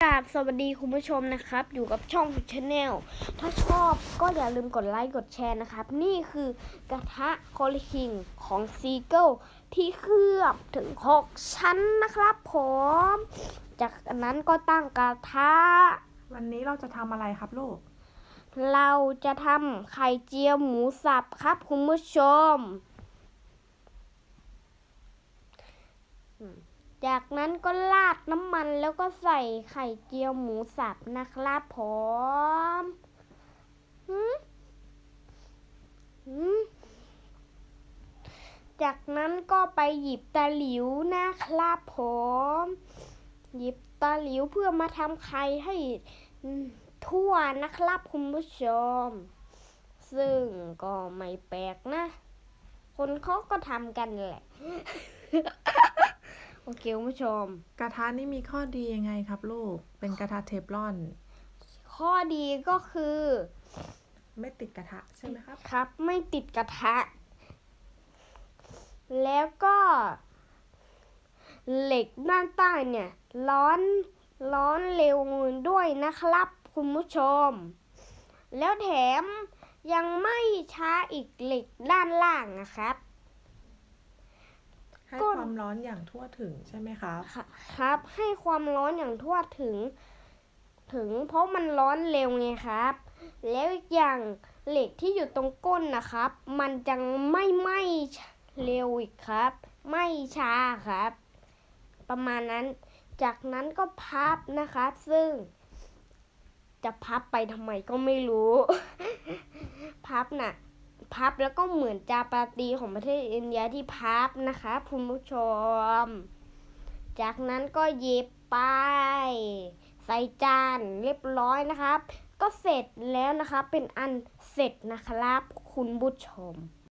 สวัสดีคุณผู้ชมนะครับอยู่กับช่องชาแนลถ้าชอบก็อย่าลืมกดไลค์กดแชร์นะครับนี่คือกระทะโคลิคิงของซีเกิลที่เคลือบถึง6ชั้นนะครับผมจากนั้นก็ตั้งกระทะวันนี้เราจะทำอะไรครับลูกเราจะทำไข่เจียวหมูสับครับคุณผู้ชมจากนั้นก็ราดน้ำมันแล้วก็ใส่ไข่เจียวหมูสับนะครับผมจากนั้นก็ไปหยิบตะหลิวนะครับผมหยิบตะหลิวเพื่อมาทำไข่ให้ทั่วนะครับคุณผู้ชมซึ่งก็ไม่แปลกนะคนเขาก็ทำกันแหละ โอเคคุณผู้ชมกระทะนี่มีข้อดียังไงครับลูกเป็นกระทะเทฟลอนข้อดีก็คือไม่ติดกระทะใช่ไหมครับครับไม่ติดกระทะแล้วก็เหล็กด้านใต้เนี่ยร้อนเร็วด้วยนะครับคุณผู้ชมแล้วแถมยังไม่ช้าอีกเหล็กด้านล่างนะครับให้ความร้อนอย่างทั่วถึงใช่ไหมครับครับให้ความร้อนอย่างทั่วถึงเพราะมันร้อนเร็วไงครับแล้วอย่างเหล็กที่อยู่ตรงก้นนะครับมันจะไม่ไหม้เร็วอีกครับไม่ช้าครับประมาณนั้นจากนั้นก็พับนะครับซึ่งจะพับไปทำไมก็ไม่รู้ พับแล้วก็เหมือนจาปาตีของประเทศอินเดียที่พับนะคะคุณผู้ชมจากนั้นก็เย็บไปใส่จานเรียบร้อยนะครับก็เสร็จแล้วนะคะเป็นอันเสร็จนะครับคุณผู้ชม